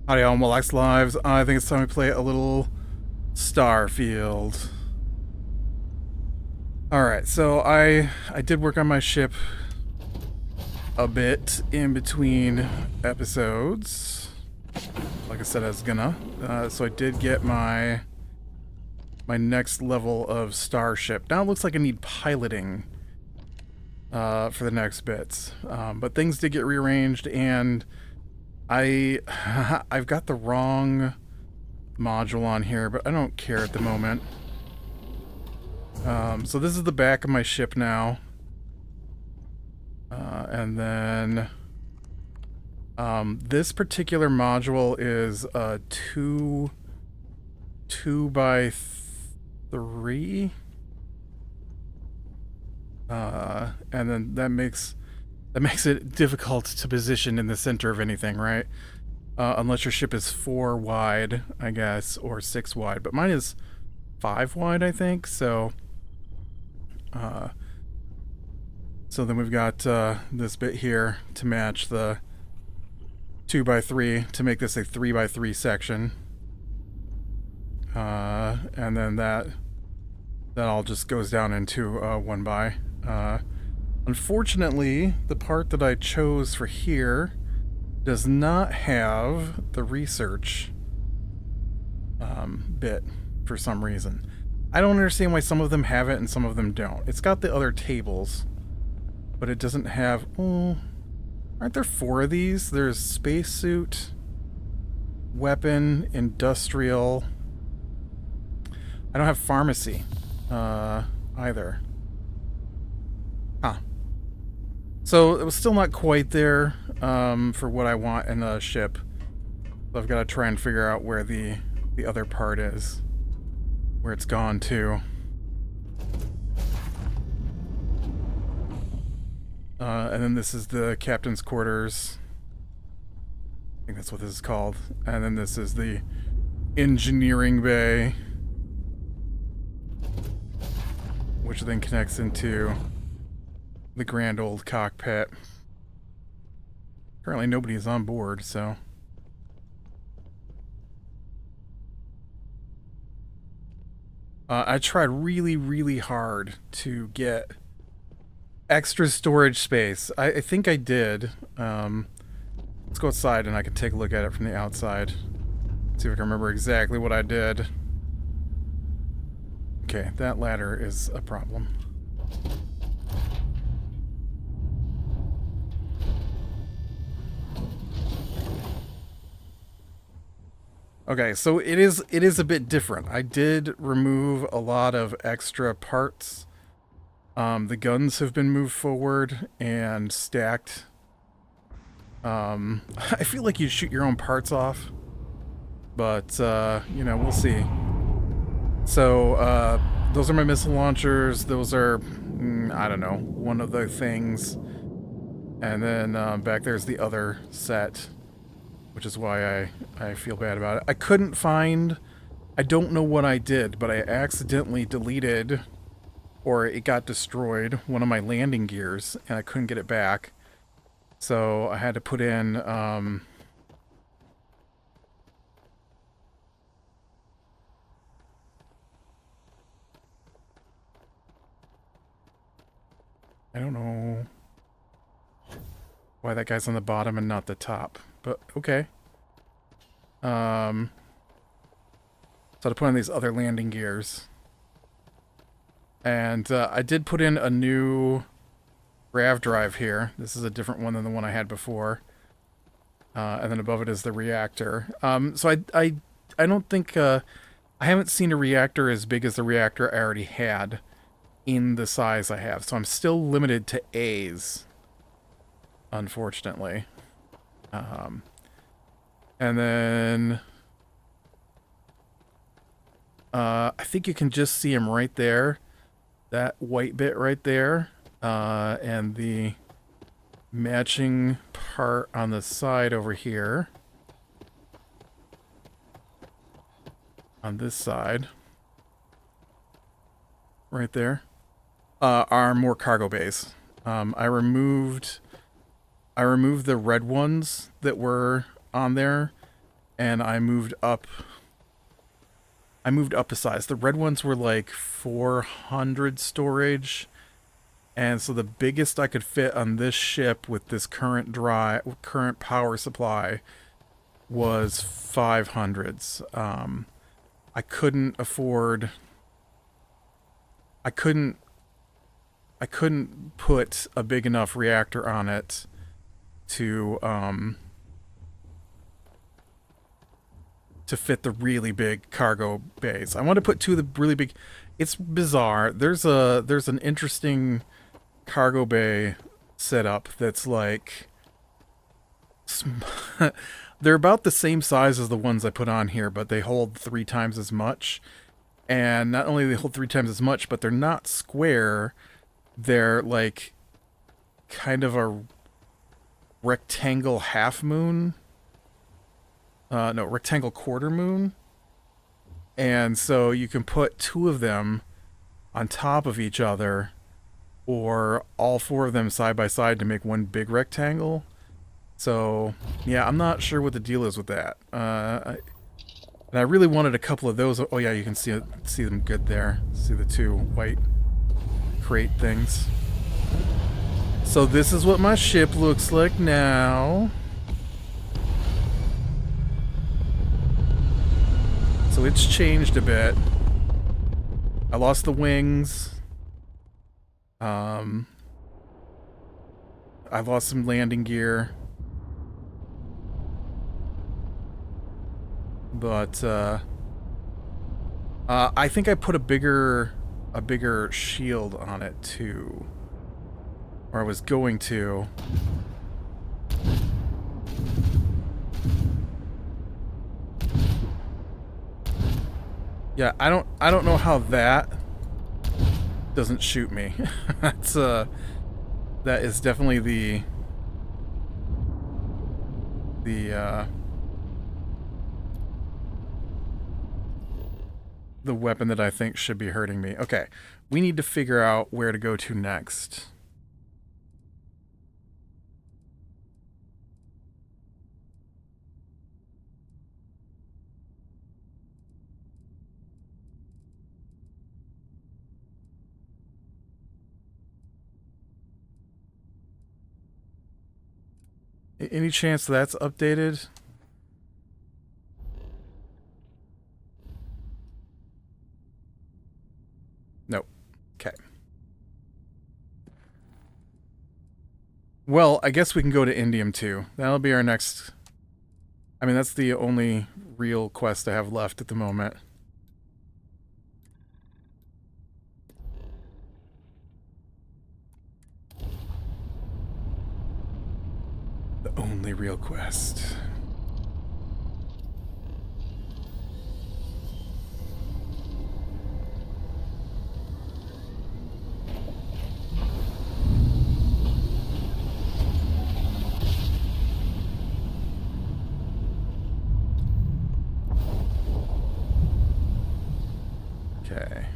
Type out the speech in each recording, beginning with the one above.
Howdy all, Malex Lives. I think it's time to play a little Starfield. Alright, so I did work on my ship a bit in between episodes. Like I said, I was gonna. So I did get my next level of starship. Now it looks like I need piloting for the next bits. But things did get rearranged, and I've got the wrong module on here, but I don't care at the moment. So this is the back of my ship now. And then this particular module is a 2 by 3. And then that makes it difficult to position in the center of anything, right? Unless your ship is 4 wide, I guess, or 6 wide. But mine is 5 wide, I think. So then we've got this bit here to match the 2 by 3 to make this a 3 by 3 section. And then that all just goes down into 1 by. Unfortunately, the part that I chose for here does not have the research bit for some reason. I don't understand why some of them have it and some of them don't. It's got the other tables, but it doesn't have... Oh, aren't there 4 of these? There's spacesuit, weapon, industrial. I don't have pharmacy either. Huh. So it was still not quite there for what I want in a ship. So I've got to try and figure out where the other part is. Where it's gone to. And then this is the captain's quarters. I think that's what this is called. And then this is the engineering bay, which then connects into the grand old cockpit. Currently nobody is on board, so... I tried really, really hard to get extra storage space. I think I did. Let's go outside and I can take a look at it from the outside. See if I can remember exactly what I did. Okay, that ladder is a problem. Okay, so it is a bit different. I did remove a lot of extra parts. The guns have been moved forward and stacked. I feel like you shoot your own parts off, but you know, we'll see. So those are my missile launchers. Those are I don't know, one of the things. And then back there's the other set, which is why I feel bad about it. I couldn't find... I don't know what I did, but I accidentally deleted, or it got destroyed, one of my landing gears, and I couldn't get it back. So I had to put in... I don't know why that guy's on the bottom and not the top, but okay. So I had to put in these other landing gears. And I did put in a new grav drive here. This is a different one than the one I had before. And then above it is the reactor. So I don't think... I haven't seen a reactor as big as the reactor I already had in the size I have. So I'm still limited to A's, unfortunately. And then... I think you can just see him right there. That white bit right there. And the matching part on the side over here. On this side. Right there. Are more cargo bays. I removed the red ones that were on there and I moved up. I moved up a size. The red ones were like 400 storage, and so the biggest I could fit on this ship with this current power supply was 500s. I couldn't afford. I couldn't put a big enough reactor on it to fit the really big cargo bays. I want to put two of the really big. It's bizarre. There's an interesting cargo bay setup that's like they're about the same size as the ones I put on here, but they hold 3 times as much. And not only do they hold 3 times as much, but they're not square. They're like kind of a rectangle half moon. No, rectangle quarter moon. And so you can put 2 of them on top of each other, or all 4 of them side by side to make one big rectangle. So, yeah, I'm not sure what the deal is with that. And I really wanted a couple of those. Oh yeah, you can see them good there. See the 2 white crate things. So this is what my ship looks like now. So it's changed a bit. I lost the wings. I lost some landing gear. But I think I put a bigger shield on it too. Or I was going to. Yeah, I don't know how that doesn't shoot me. That is definitely the weapon that I think should be hurting me. Okay, we need to figure out where to go to next. Any chance that's updated? Nope. Okay. Well, I guess we can go to Indium too. That'll be our next. I mean, that's the only real quest I have left at the moment. The only real quest. Okay.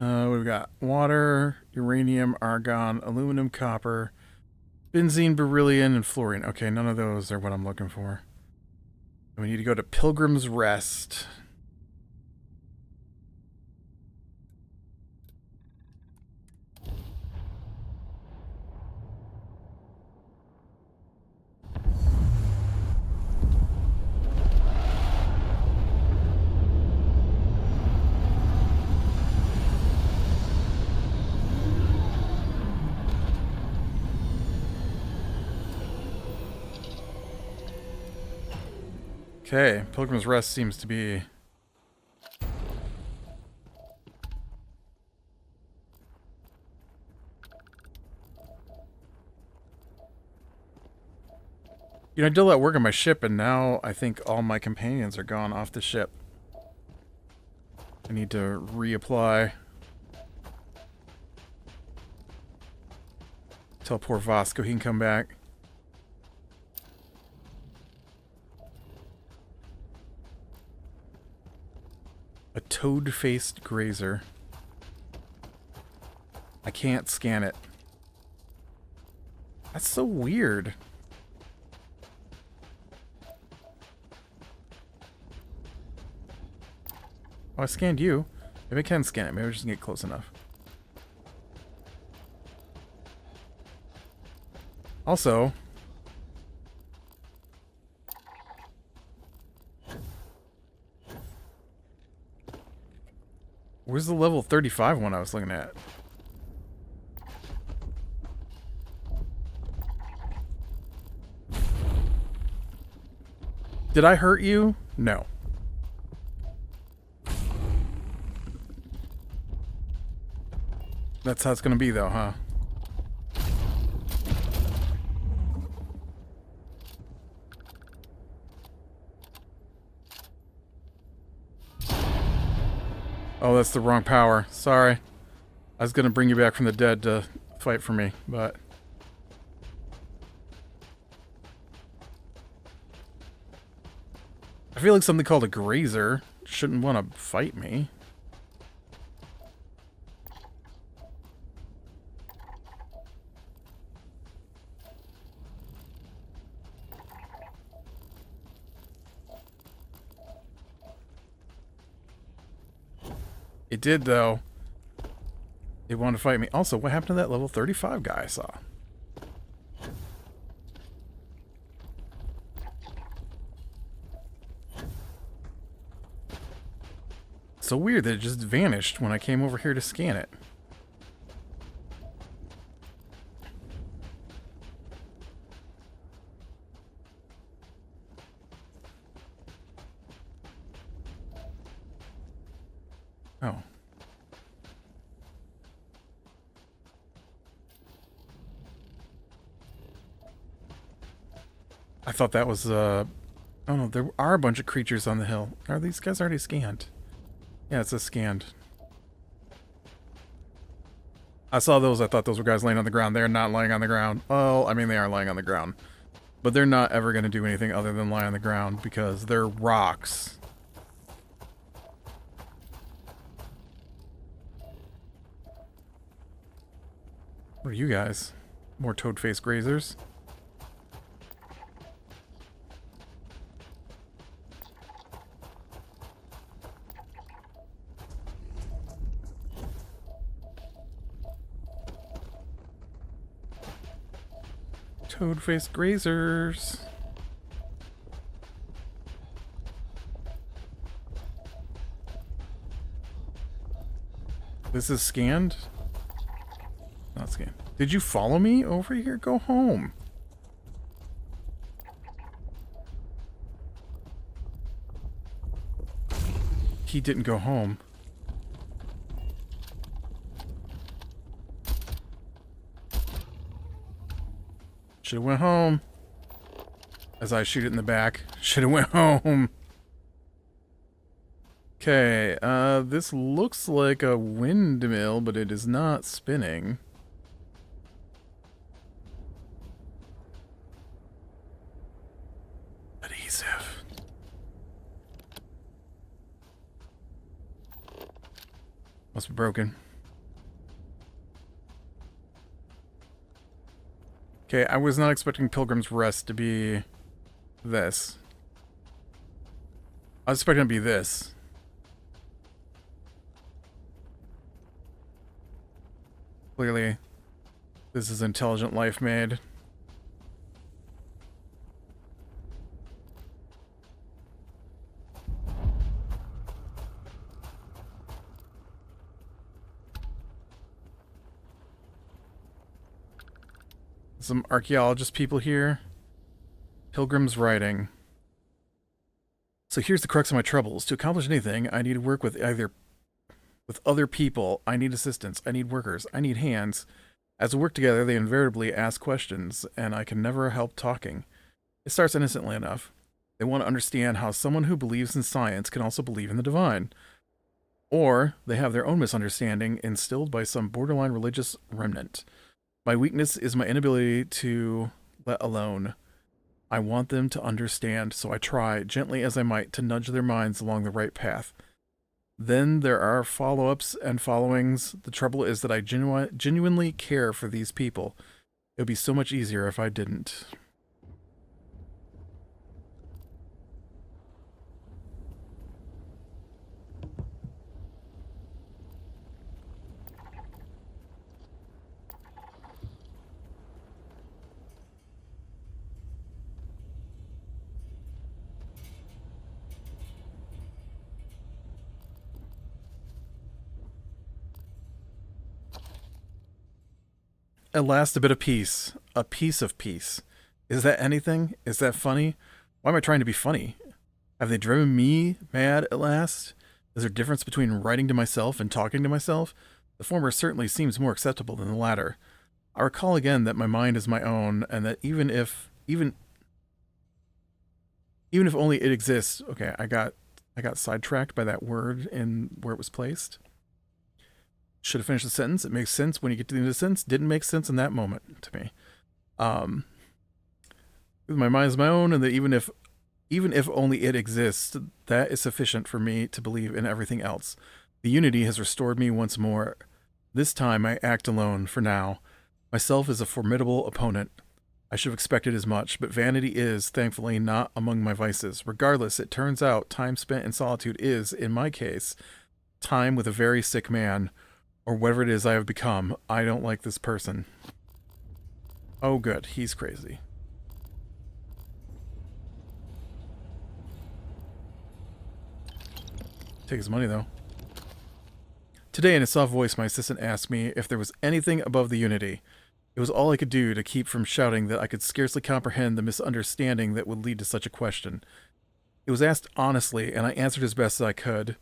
We've got water, uranium, argon, aluminum, copper, benzene, beryllium, and fluorine. Okay, none of those are what I'm looking for. And we need to go to Pilgrim's Rest. Okay, Pilgrim's Rest seems to be... You know, I did a lot of work on my ship, and now I think all my companions are gone off the ship. I need to reapply. Tell poor Vasco he can come back. A toad-faced grazer. I can't scan it. That's so weird. Oh, I scanned you. Maybe I can scan it. Maybe I just get close enough. Also, where's the level 35 one I was looking at? Did I hurt you? No. That's how it's gonna be though, huh? Oh, that's the wrong power. Sorry. I was gonna bring you back from the dead to fight for me, but... I feel like something called a grazer shouldn't want to fight me. It did, though. It wanted to fight me. Also, what happened to that level 35 guy I saw? So weird that it just vanished when I came over here to scan it. Oh. I thought that was, oh no, there are a bunch of creatures on the hill. Are these guys already scanned? Yeah, it says scanned. I saw those, I thought those were guys laying on the ground. They're not laying on the ground. Well, I mean, they are laying on the ground. But they're not ever going to do anything other than lie on the ground because they're rocks. What are you guys? More toad-faced grazers? Toad-faced grazers. This is scanned? Not scanned. Did you follow me over here? Go home. He didn't go home. Should've went home. As I shoot it in the back. Should've went home. Okay, this looks like a windmill, but it is not spinning. Adhesive. Must be broken. Okay, I was not expecting Pilgrim's Rest to be this. I was expecting it to be this. Clearly, this is intelligent life made. Some archaeologist people here. Pilgrim's writing. So here's the crux of my troubles. To accomplish anything, I need to work with other people. I need assistance. I need workers. I need hands. As we work together, they invariably ask questions, and I can never help talking. It starts innocently enough. They want to understand how someone who believes in science can also believe in the divine. Or they have their own misunderstanding instilled by some borderline religious remnant. My weakness is my inability to let alone. I want them to understand, so I try, gently as I might, to nudge their minds along the right path. Then there are follow-ups and followings. The trouble is that I genuinely care for these people. It would be so much easier if I didn't. At last, a bit of peace. A piece of peace. Is that anything? Is that funny? Why am I trying to be funny? Have they driven me mad at last? Is there a difference between writing to myself and talking to myself? The former certainly seems more acceptable than the latter. I recall again that my mind is my own, and that even if only it exists. Okay, I got sidetracked by that word and where it was placed. Should have finished the sentence. It makes sense when you get to the end of the sentence. Didn't make sense in that moment to me. My mind is my own, and that even if only it exists, that is sufficient for me to believe in everything else. The unity has restored me once more. This time I act alone, for now. Myself is a formidable opponent. I should have expected as much, but vanity is, thankfully, not among my vices. Regardless, it turns out time spent in solitude is, in my case, time with a very sick man, or whatever it is I have become. I don't like this person. Oh good, he's crazy. Take his money, though. Today, in a soft voice, my assistant asked me if there was anything above the unity. It was all I could do to keep from shouting that I could scarcely comprehend the misunderstanding that would lead to such a question. It was asked honestly, and I answered as best as I could.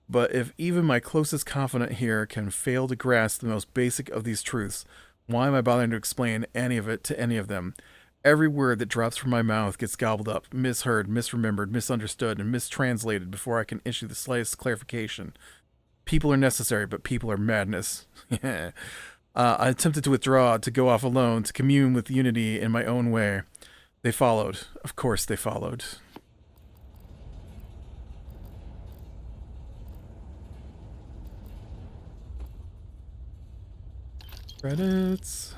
But if even my closest confidant here can fail to grasp the most basic of these truths, why am I bothering to explain any of it to any of them? Every word that drops from my mouth gets gobbled up, misheard, misremembered, misunderstood, and mistranslated before I can issue the slightest clarification. People are necessary, but people are madness. I attempted to withdraw, to go off alone, to commune with unity in my own way. They followed. Of course they followed. Credits.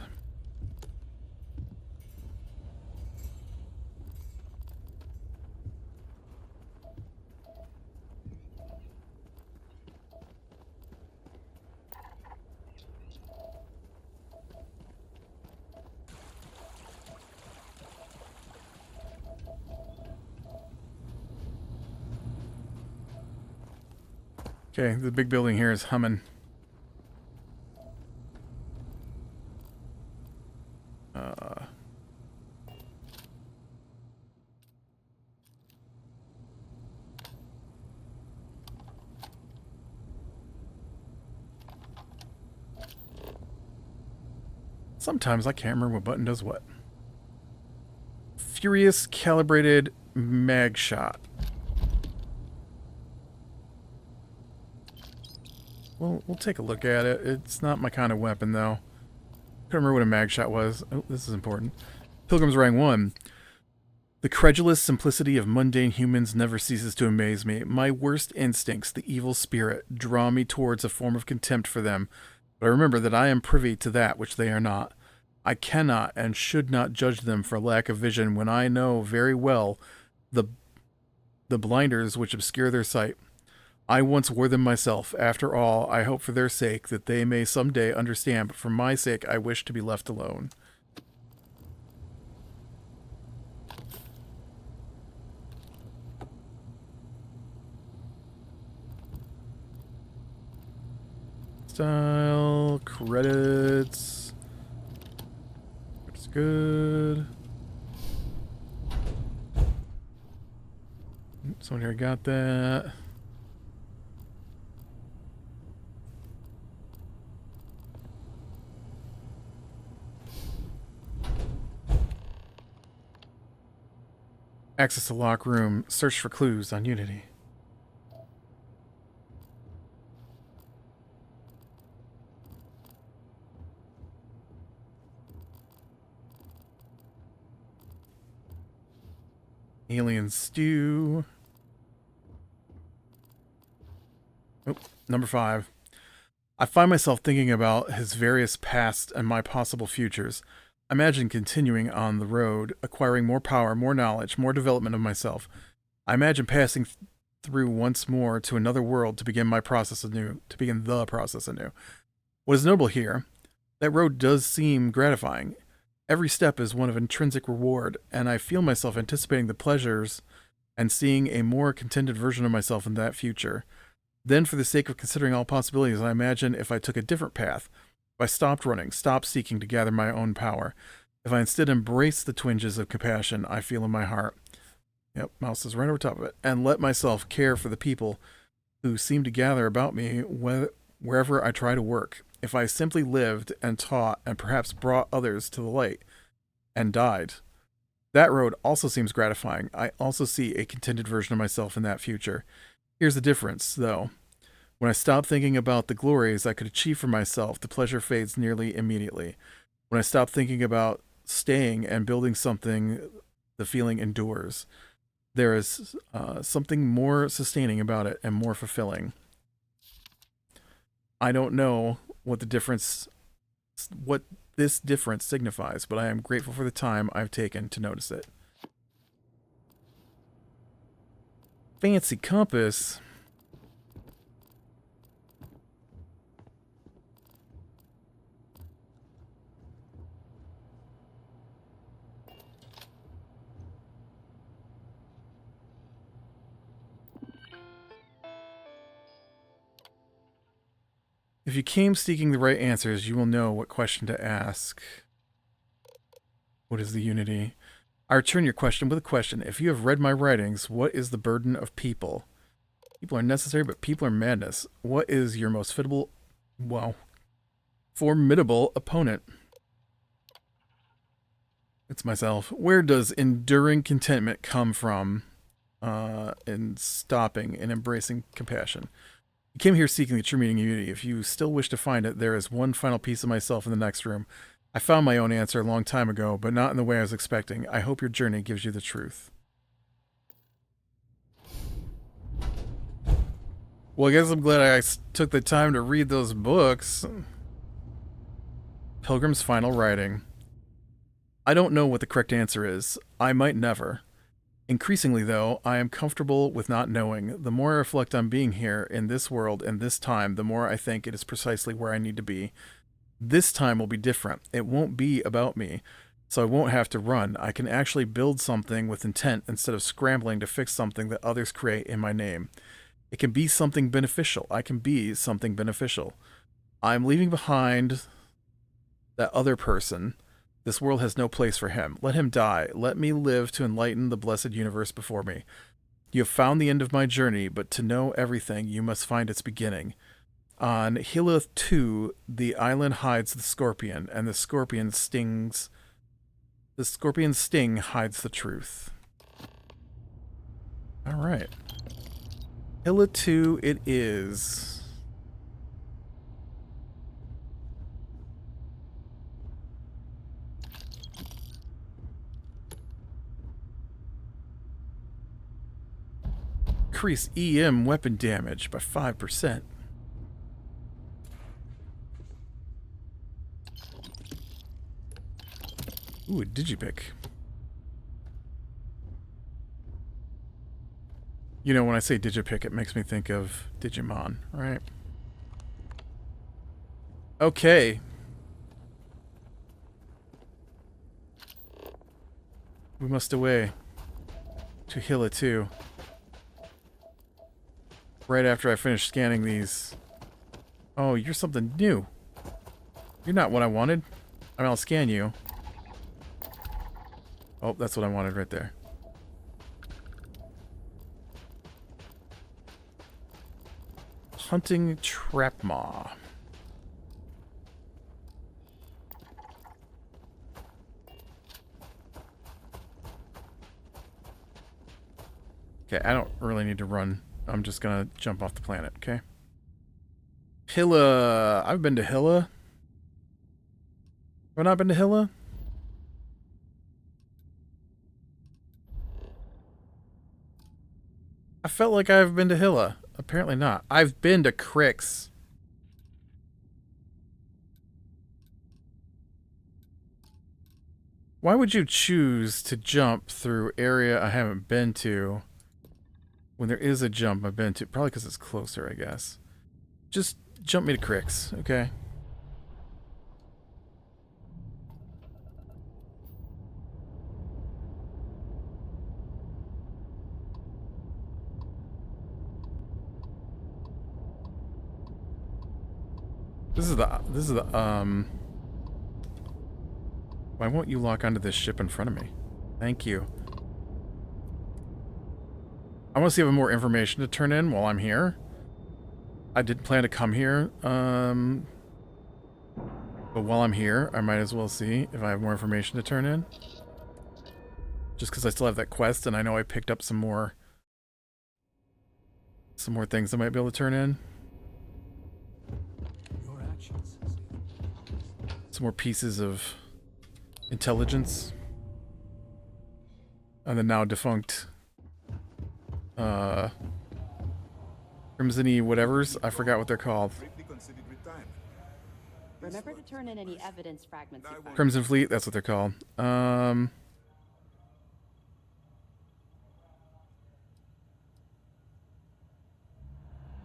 Okay, the big building here is humming. Sometimes I can't remember what button does what. Furious calibrated mag shot. Well, we'll take a look at it. It's not my kind of weapon, though. Couldn't remember what a mag shot was. Oh, this is important. Pilgrim's Rank 1. The credulous simplicity of mundane humans never ceases to amaze me. My worst instincts, the evil spirit, draw me towards a form of contempt for them, but I remember that I am privy to that which they are not. I cannot and should not judge them for lack of vision when I know very well the blinders which obscure their sight. I once wore them myself. After all, I hope for their sake that they may some day understand, but for my sake I wish to be left alone. Style, credits. It's good. Someone here got that. Access to lock room. Search for clues on Unity. Alien stew. Oh, number 5. I find myself thinking about his various past and my possible futures. imagine continuing on the road, acquiring more power, more knowledge, more development of myself. I imagine passing through once more to another world to begin my process anew, to begin the process anew. What is noble here, that road does seem gratifying. Every step is one of intrinsic reward, and I feel myself anticipating the pleasures and seeing a more contented version of myself in that future. Then, for the sake of considering all possibilities, I imagine if I took a different path, if I stopped running, stopped seeking to gather my own power, if I instead embraced the twinges of compassion I feel in my heart, yep, mouse is right over top of it, and let myself care for the people who seem to gather about me wherever I try to work, if I simply lived and taught and perhaps brought others to the light and died. That road also seems gratifying. I also see a contented version of myself in that future. Here's the difference, though. When I stop thinking about the glories I could achieve for myself, the pleasure fades nearly immediately. When I stop thinking about staying and building something, the feeling endures. There is something more sustaining about it and more fulfilling. I don't know what this difference signifies, but I am grateful for the time I've taken to notice it. Fancy compass. If you came seeking the right answers, you will know what question to ask. What is the unity? I return your question with a question. If you have read my writings, what is the burden of people? People are necessary, but people are madness. What is your most formidable opponent? It's myself. Where does enduring contentment come from in stopping and embracing compassion? You came here seeking the true meaning of unity. If you still wish to find it, there is one final piece of myself in the next room. I found my own answer a long time ago, but not in the way I was expecting. I hope your journey gives you the truth. Well, I guess I'm glad I took the time to read those books. Pilgrim's Final Writing. I don't know what the correct answer is. I might never. Increasingly, though, I am comfortable with not knowing. The more I reflect on being here in this world and this time, the more I think it is precisely where I need to be. This time will be different. It won't be about me, so I won't have to run. I can actually build something with intent instead of scrambling to fix something that others create in my name. It can be something beneficial. I can be something beneficial. I'm leaving behind that other person. This world has no place for him. Let him die. Let me live to enlighten the blessed universe before me. You have found the end of my journey, but to know everything, you must find its beginning. On Hilith 2, the island hides the scorpion, and the scorpion's sting hides the truth. All right. Hilith 2 it is. Increase EM weapon damage by 5%. Ooh, a digipick. You know, when I say digipick, it makes me think of Digimon, right? Okay. We must away to Hilla 2. Right after I finish scanning these. Oh, you're something new. You're not what I wanted. I mean, I'll scan you. Oh, that's what I wanted right there. Hunting Trapmaw. Okay, I don't really need to run. I'm just gonna jump off the planet, okay? Hilla. I've been to Hilla. Have I not been to Hilla? I felt like I've been to Hilla. Apparently not. I've been to Crix. Why would you choose to jump through area I haven't been to when there is a jump I've been to? Probably because it's closer, I guess. Just jump me to Cricks, okay? This is the why won't you lock onto this ship in front of me? Thank you. I want to see if I have more information to turn in while I'm here. I did plan to come here, but while I'm here, I might as well see if I have more information to turn in. Just because I still have that quest, and I know I picked up some more things I might be able to turn in. Some more pieces of intelligence. And the now defunct Crimson-y whatevers. I forgot what they're called. Remember to turn in any evidence fragments you find. Crimson Fleet, that's what they're called.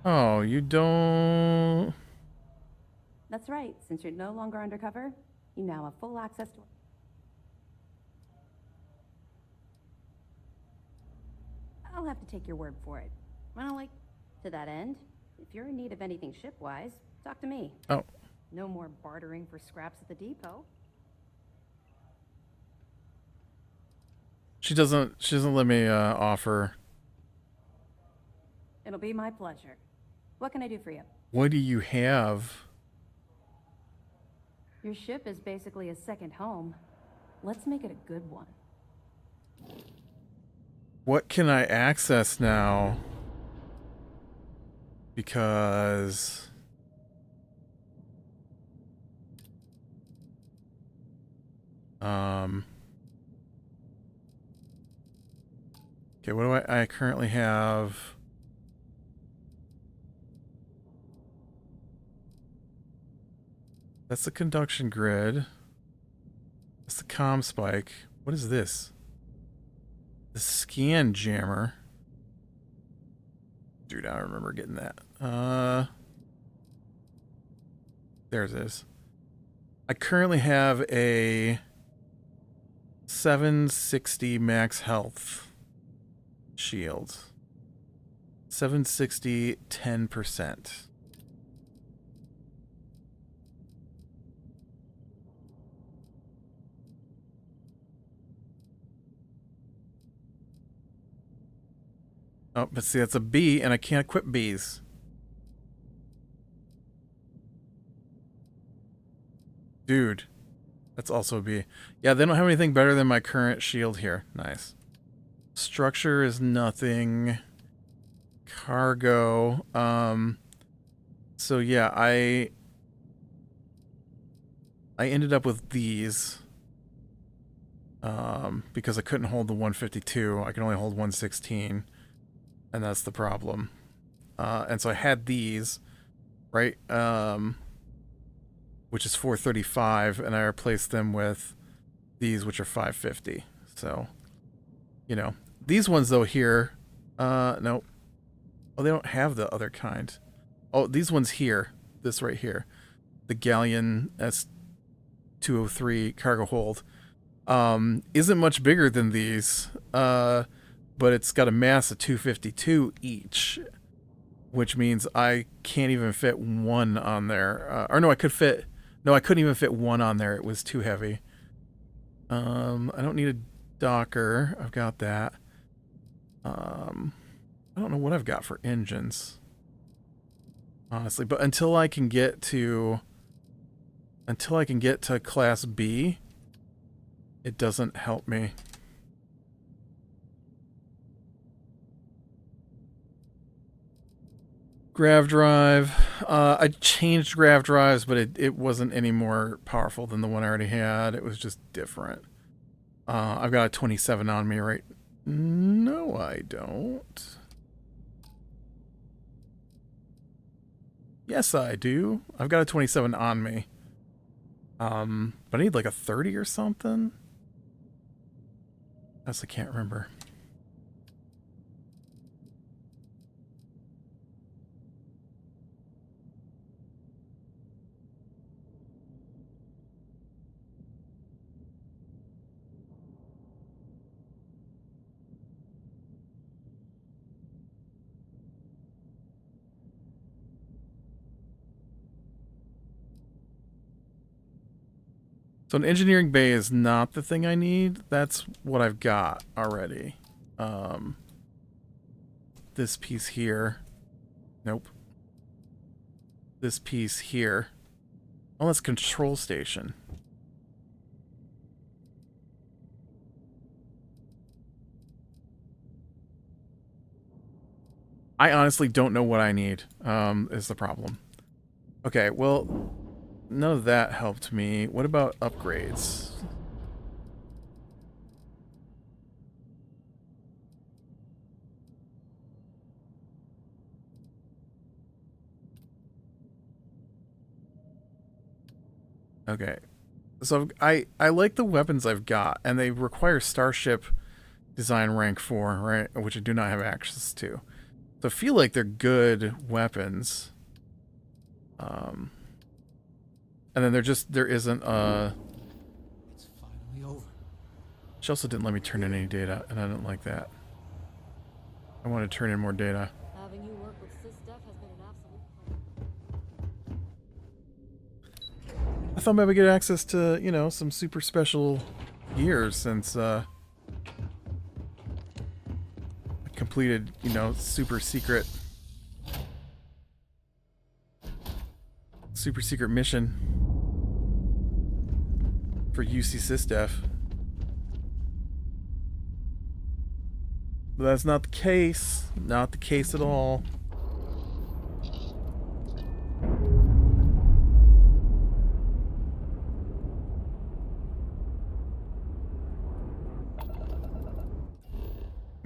Oh, you don't... That's right. Since you're no longer undercover, you now have full access to... I'll have to take your word for it. Well, like, to that end, if you're in need of anything ship-wise, talk to me. Oh. No more bartering for scraps at the depot. She doesn't let me offer. It'll be my pleasure. What can I do for you? What do you have? Your ship is basically a second home. Let's make it a good one. What can I access now? Because... Okay, what do I currently have? That's the conduction grid. That's the comm spike. What is this? The scan jammer. Dude, I don't remember getting that. There it is. I currently have a 760 max health shield. 760, 10%. Oh, but see, that's a B, and I can't equip Bs. Dude, that's also a B. Yeah, they don't have anything better than my current shield here. Nice. Structure is nothing. Cargo. So yeah, I ended up with these. Because I couldn't hold the 152. I can only hold 116. And that's the problem. And so I had these, right? Which is 435, and I replaced them with these, which are 550. So, you know. These ones, though, here, no. Oh, they don't have the other kind. Oh, these ones here. This right here. The Galleon S203 cargo hold. Isn't much bigger than these. But it's got a mass of 252 each. Which means I can't even fit one on there. Or no, I could fit... No, I couldn't even fit one on there. It was too heavy. I don't need a docker. I've got that. I don't know what I've got for engines. Honestly, but until I can get to class B, it doesn't help me. Grav drive. I changed grav drives, but it wasn't any more powerful than the one I already had. It was just different. I've got a 27 on me right. No, I don't. Yes, I do. I've got a 27 on me. But I need like a 30 or something. honestly can't remember. So an engineering bay is not the thing I need. That's what I've got already. This piece here. Nope. This piece here. Oh, that's control station. I honestly don't know what I need, is the problem. Okay, well, none of that helped me. What about upgrades? Okay. So I like the weapons I've got, and they require Starship Design Rank 4, right? Which I do not have access to. So I feel like they're good weapons. And then there isn't It's finally over. She also didn't let me turn in any data, and I didn't like that. I want to turn in more data. Having you work with SysDef has been an absolute pleasure. I thought maybe I'd get access to, you know, some super special gears since I completed, you know, super secret mission for UC SysDef. But that's not the case. Not the case at all.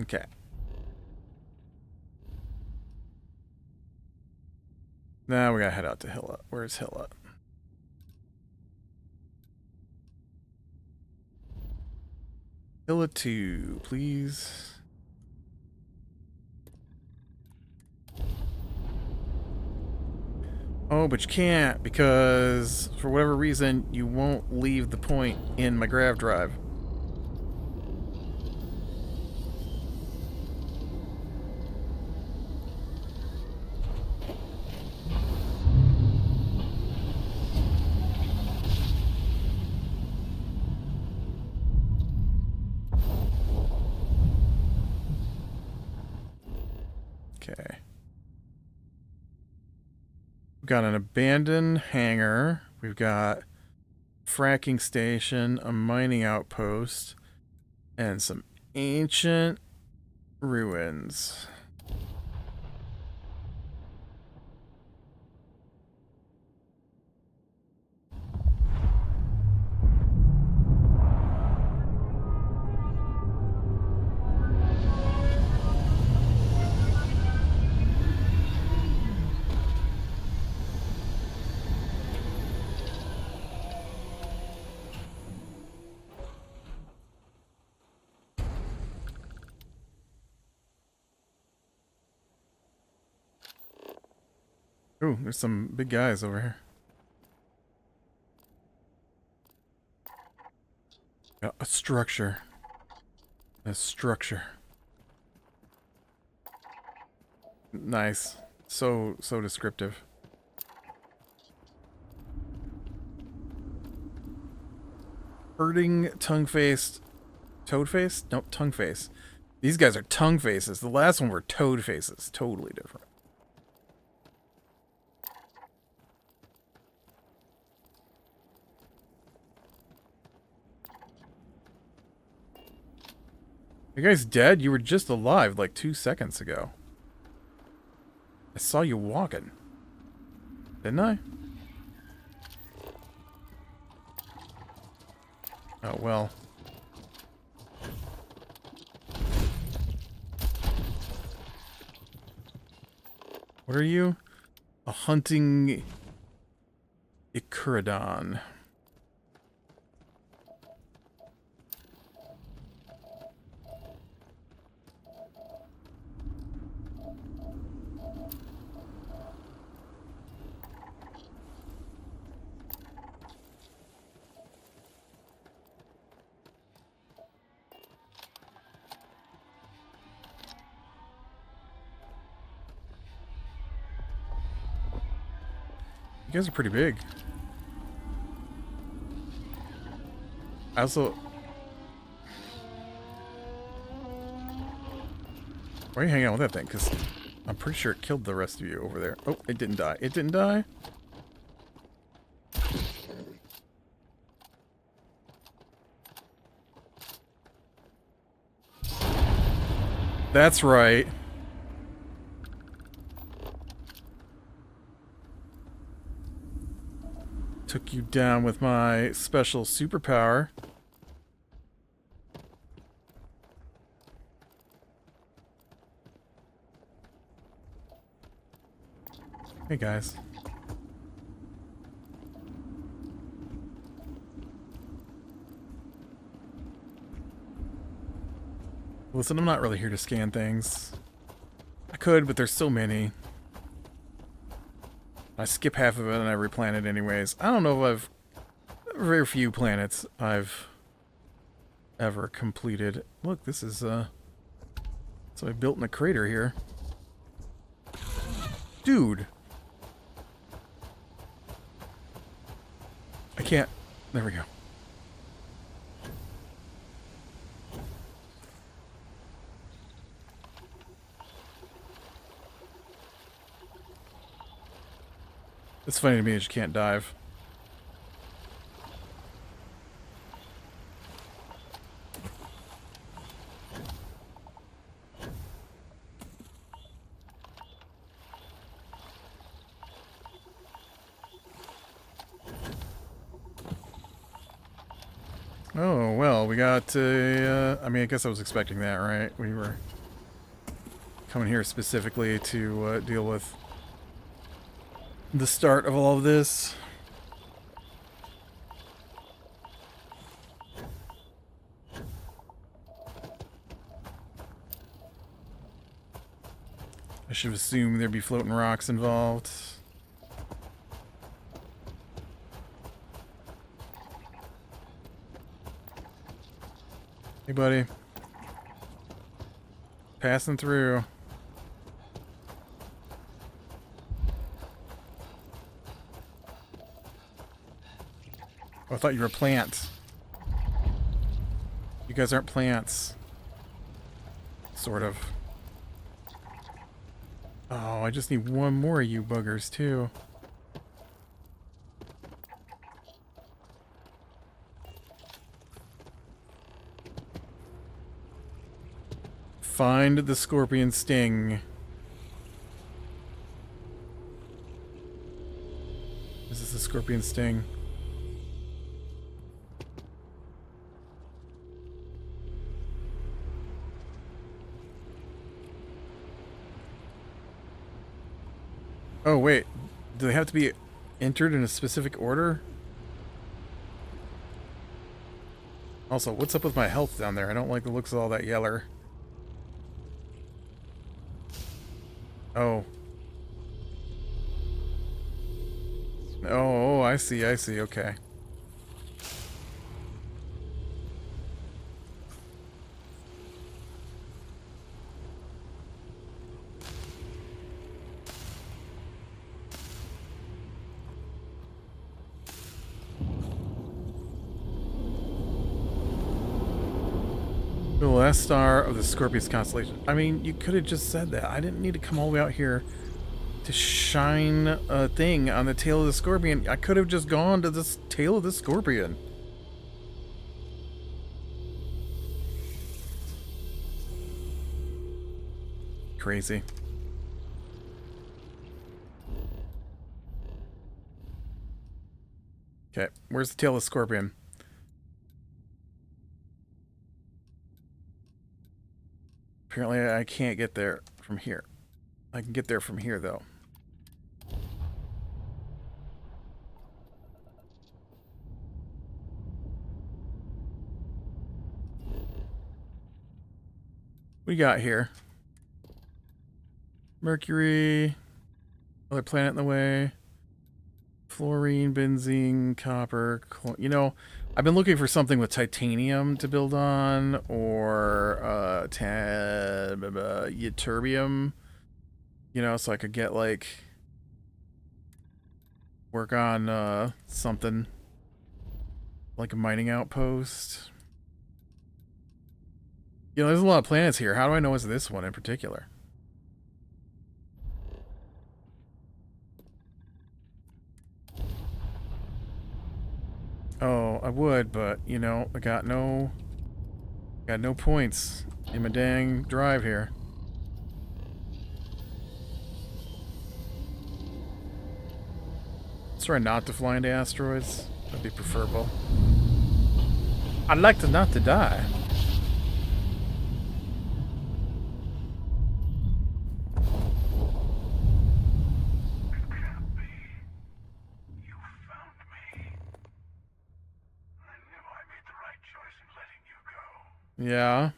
Okay. Now we gotta head out to Hilla. Where's Hilla? Hilla 2, please. Oh, but you can't because for whatever reason you won't leave the point in my grav drive. Okay. We've got an abandoned hangar. We've got fracking station, a mining outpost, and some ancient ruins. Ooh, there's some big guys over here. Got a structure. A structure. Nice. So descriptive. Herding, tongue-faced, toad-faced? Nope, tongue-faced. These guys are tongue faces. The last one were toad faces. Totally different. You guys dead? You were just alive like 2 seconds ago. I saw you walking. Didn't I? Oh, well. What are you? A hunting Icuridon. You guys are pretty big. I also... Why are you hanging out with that thing? Because I'm pretty sure it killed the rest of you over there. Oh, it didn't die. It didn't die? That's right. Took you down with my special superpower. Hey guys. Listen, I'm not really here to scan things. I could, but there's so many. I skip half of it on every planet anyways. I don't know if very few planets I've ever completed. Look, this is, so I built in a crater here. Dude! I can't. There we go. It's funny to me that you can't dive. Oh, well, we got, I mean, I guess I was expecting that, right? We were coming here specifically to deal with the start of all of this. I should assume there'd be floating rocks involved. Hey, buddy. Passing through. Oh, I thought you were plants. You guys aren't plants. Sort of. Oh, I just need one more of you buggers, too. Find the scorpion sting. Is this a scorpion sting? Oh, wait. Do they have to be entered in a specific order? Also, what's up with my health down there? I don't like the looks of all that yeller. Oh. Oh, I see, okay. The last star of the Scorpius constellation. I mean, you could have just said that. I didn't need to come all the way out here to shine a thing on the tail of the scorpion. I could have just gone to the tail of the scorpion. Crazy. Okay, where's the tail of the scorpion? Apparently I can't get there from here. I can get there from here, though. We got here. Mercury. Other planet in the way. Fluorine, benzene, copper. You know, I've been looking for something with titanium to build on, or ytterbium. You know, so I could get like work on something like a mining outpost. You know, there's a lot of planets here. How do I know it's this one in particular? Oh, I would, but you know, I got no points in my dang drive here. Let's try not to fly into asteroids. That'd be preferable. I'd like to not to die. Yeah.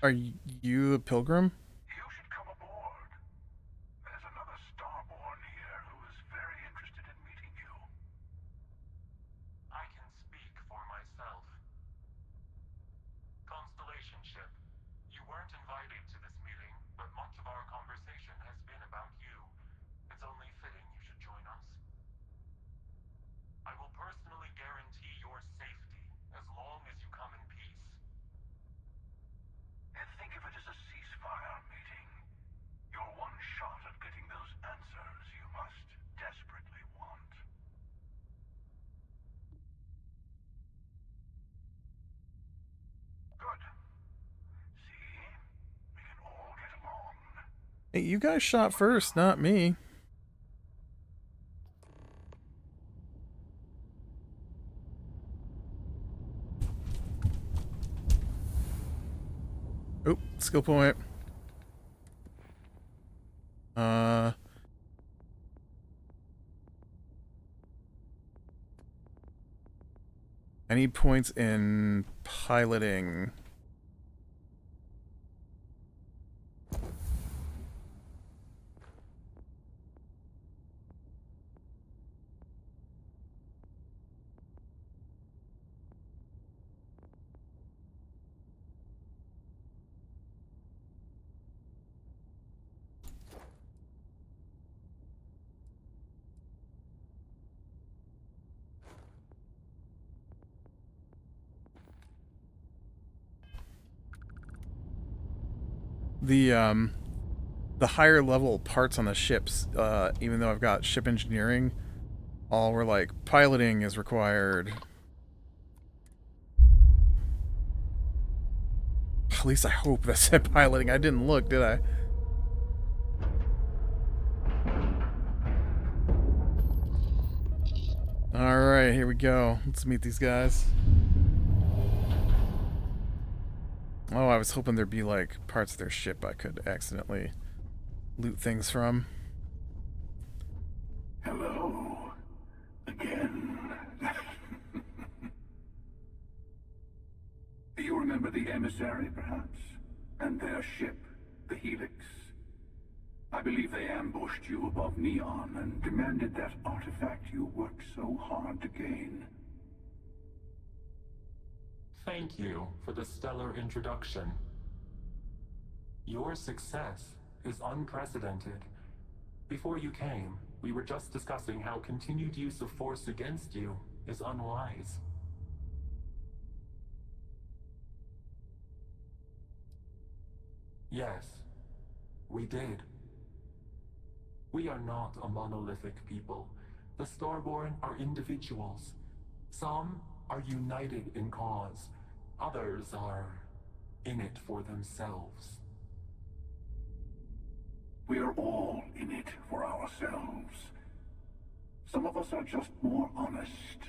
Are you a pilgrim? You should come aboard. There's another starborn here who is very interested in meeting you. I can speak for myself. Constellation ship, you weren't invited to this meeting, but much of our conversation has been about you. It's only fitting you should join us. I will personally guarantee your safety as long as you come in peace. And think of it as a ceasefire meeting. Your one shot at getting those answers you must desperately want. Good. See? We can all get along. Hey, you guys shot first, not me. Oh, skill point. I need points in piloting. The higher level parts on the ships, even though I've got ship engineering, all were like piloting is required. At least I hope that said piloting. I didn't look, did I? Alright, here we go. Let's meet these guys. Oh, I was hoping there'd be like parts of their ship I could accidentally loot things from. Hello. Again. You remember the emissary, perhaps? And their ship, the Helix? I believe they ambushed you above Neon and demanded that artifact you worked so hard to gain. Thank you for the stellar introduction. Your success is unprecedented. Before you came, we were just discussing how continued use of force against you is unwise. Yes, we did. We are not a monolithic people. The Starborn are individuals. Some are united in cause. Others are in it for themselves. We are all in it for ourselves. Some of us are just more honest.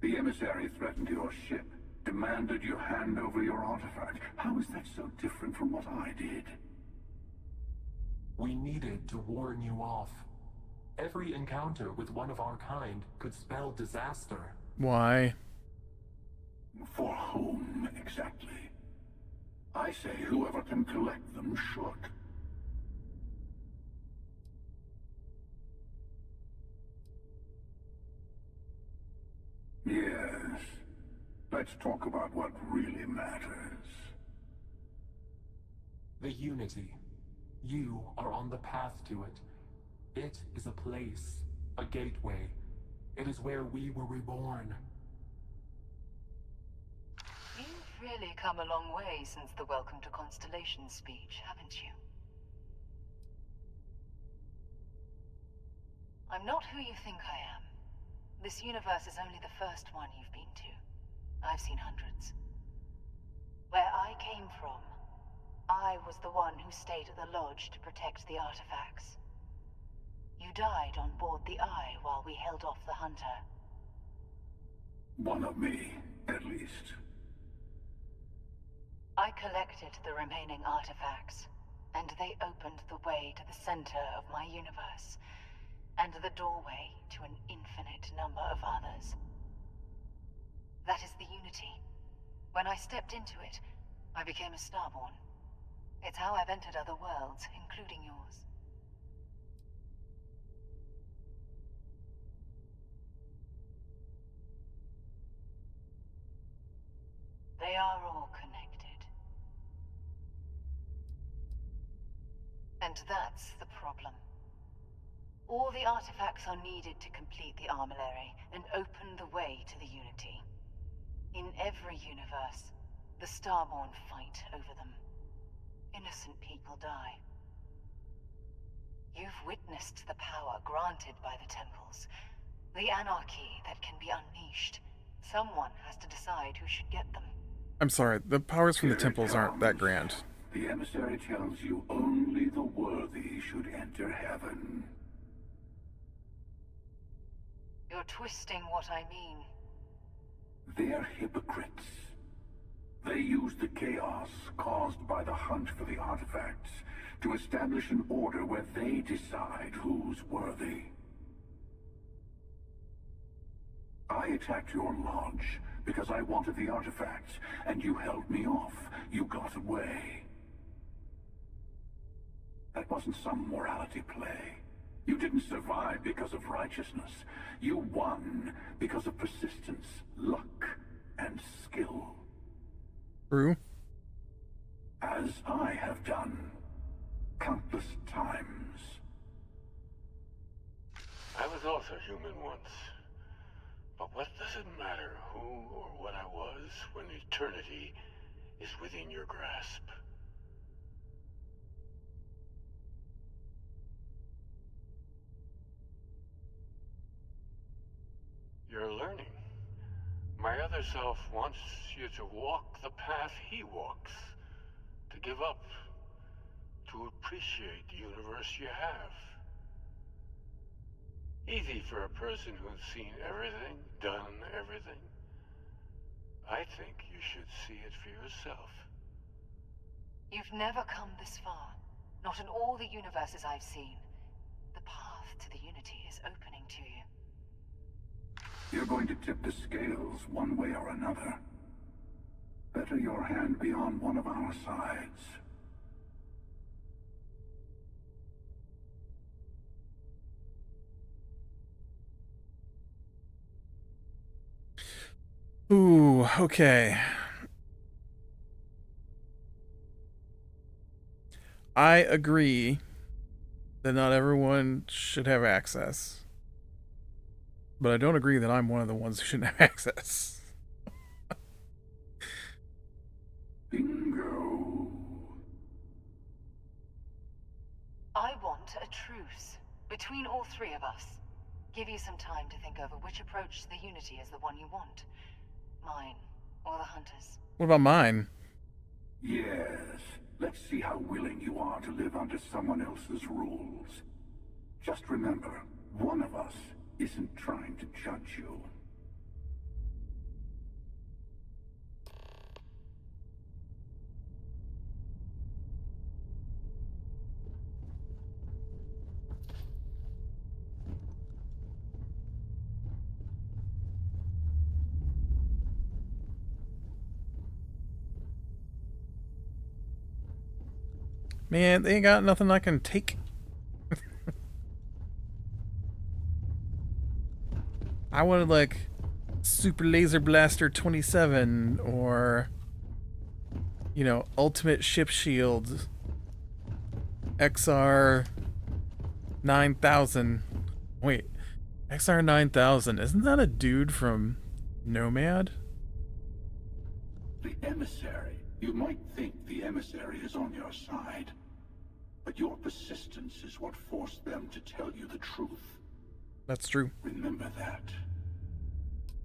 The emissary threatened your ship, demanded you hand over your artifact. How is that so different from what I did? We needed to warn you off. Every encounter with one of our kind could spell disaster. Why? For whom, exactly? I say whoever can collect them should. Let's talk about what really matters. The Unity. You are on the path to it. It is a place, a gateway. It is where we were reborn. You've really come a long way since the Welcome to Constellation speech, haven't you? I'm not who you think I am. This universe is only the first one you've been to. I've seen hundreds. Where I came from, I was the one who stayed at the lodge to protect the artifacts. You died on board the Eye while we held off the Hunter. One of me, at least. I collected the remaining artifacts, and they opened the way to the center of my universe, and the doorway to an infinite number of others. That is the Unity. When I stepped into it, I became a Starborn. It's how I've entered other worlds, including yours. They are all connected. And that's the problem. All the artifacts are needed to complete the armillary and open the way to the Unity. In every universe, the Starborn fight over them. Innocent people die. You've witnessed the power granted by the temples, the anarchy that can be unleashed. Someone has to decide who should get them. I'm sorry, the powers from the Here it temples aren't that comes. grand. The emissary tells you only the worthy should enter heaven. You're twisting what I mean. They're hypocrites. They use the chaos caused by the hunt for the artifacts to establish an order where they decide who's worthy. I attacked your lodge because I wanted the artifacts, and you held me off. You got away. That wasn't some morality play. You didn't survive because of righteousness. You won because of persistence, luck, and skill. True. As I have done countless times. I was also human once. But what does it matter who or what I was when eternity is within your grasp? You're learning. My other self wants you to walk the path he walks. To give up. To appreciate the universe you have. Easy for a person who's seen everything, done everything. I think you should see it for yourself. You've never come this far. Not in all the universes I've seen. The path to the Unity is opening to you. You're going to tip the scales one way or another. Better your hand be on one of our sides. Ooh, okay. I agree that not everyone should have access. But I don't agree that I'm one of the ones who shouldn't have access. Bingo. I want a truce between all three of us. Give you some time to think over which approach to the Unity is the one you want. Mine, or the Hunters. What about mine? Yes. Let's see how willing you are to live under someone else's rules. Just remember, one of us isn't trying to judge you. Man, they ain't got nothing I can take. I wanted, like, Super Laser Blaster 27 or, you know, Ultimate Ship Shield XR 9000. Wait, XR 9000, isn't that a dude from Nomad? The emissary. You might think the emissary is on your side, but your persistence is what forced them to tell you the truth. That's true. Remember that.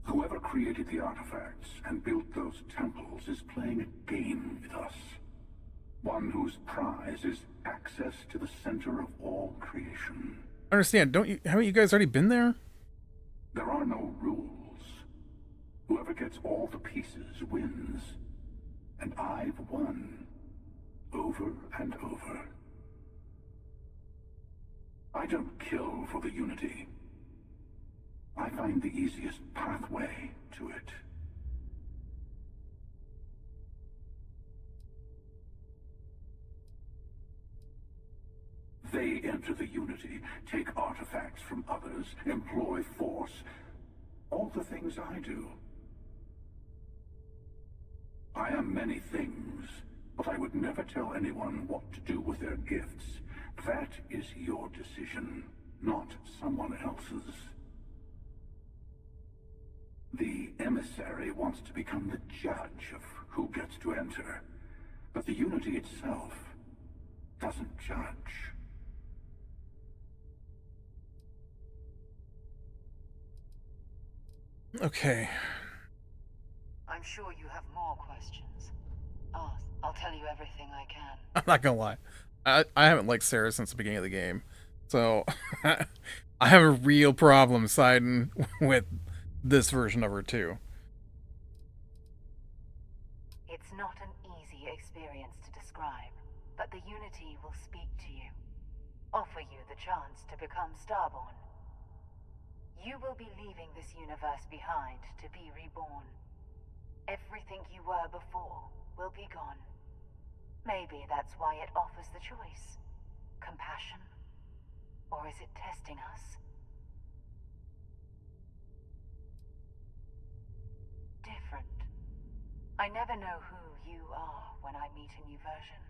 Whoever created the artifacts and built those temples is playing a game with us. One whose prize is access to the center of all creation. I understand. Haven't you guys already been there? There are no rules. Whoever gets all the pieces wins. And I've won. Over and over. I don't kill for the Unity. I find the easiest pathway to it. They enter the Unity, take artifacts from others, employ force. All the things I do. I am many things, but I would never tell anyone what to do with their gifts. That is your decision, not someone else's. The emissary wants to become the judge of who gets to enter, but the Unity itself doesn't judge. Okay. I'm sure you have more questions. Ask. I'll tell you everything I can. I'm not gonna lie. I haven't liked Sarah since the beginning of the game. So I have a real problem siding with this version of her too. It's not an easy experience to describe, but the Unity will speak to you. Offer you the chance to become Starborn. You will be leaving this universe behind to be reborn. Everything you were before will be gone. Maybe that's why it offers the choice. Compassion? Or is it testing us? Different. I never know who you are when I meet a new version,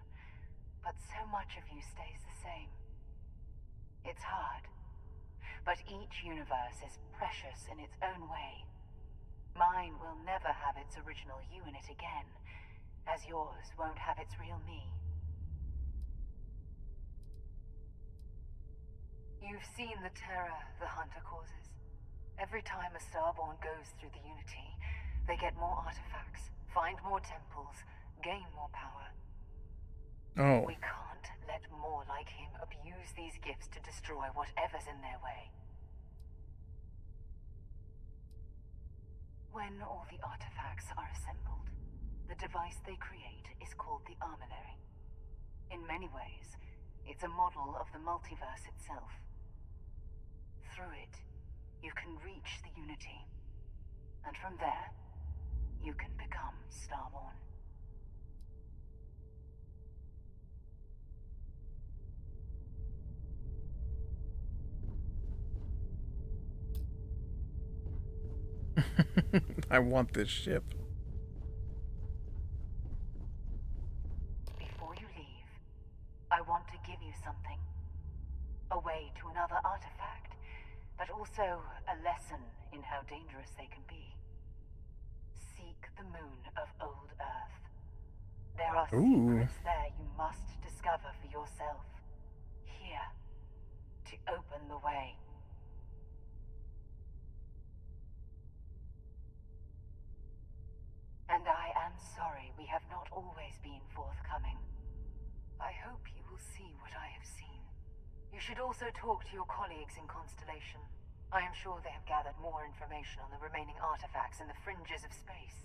but so much of you stays the same. It's hard, but each universe is precious in its own way. Mine will never have its original you in it again, as yours won't have its real me. You've seen the terror the Hunter causes. Every time a Starborn goes through the Unity, they get more artifacts, find more temples, gain more power. Oh. We can't let more like him abuse these gifts to destroy whatever's in their way. When all the artifacts are assembled, the device they create is called the Armillary. In many ways, it's a model of the multiverse itself. Through it, you can reach the Unity, and from there, you can become Starborn. I want this ship. Before you leave, I want to give you something. A way to another artifact, but also a lesson in how dangerous they can be. Seek the moon of Old Earth. There are secrets there you must discover for yourself. Here, to open the way. And I am sorry we have not always been forthcoming. I hope you will see what I have seen. You should also talk to your colleagues in Constellation. I am sure they have gathered more information on the remaining artifacts in the fringes of space.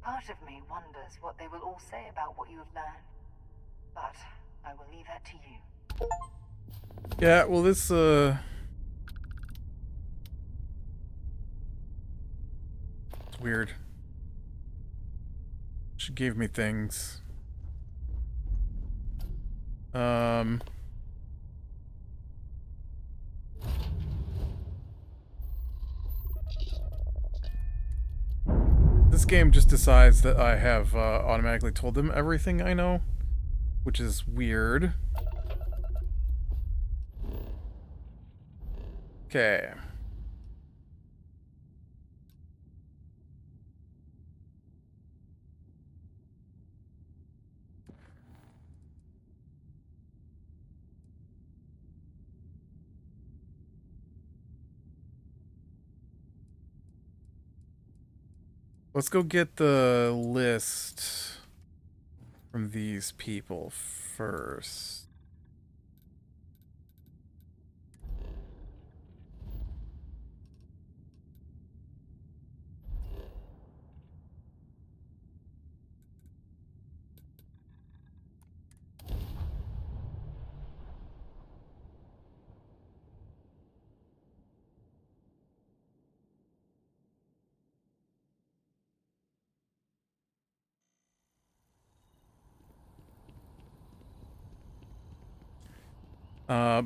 Part of me wonders what they will all say about what you have learned. But I will leave that to you. Yeah, well this it's weird. She gave me things. this game just decides that I have automatically told them everything I know, which is weird. Okay. Let's go get the list from these people first.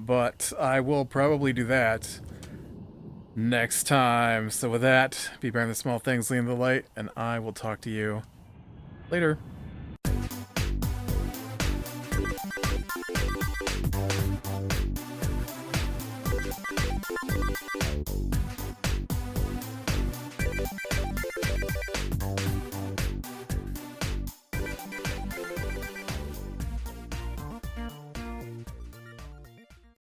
But I will probably do that next time. So with that, be bearing the small things, leading the light, and I will talk to you later.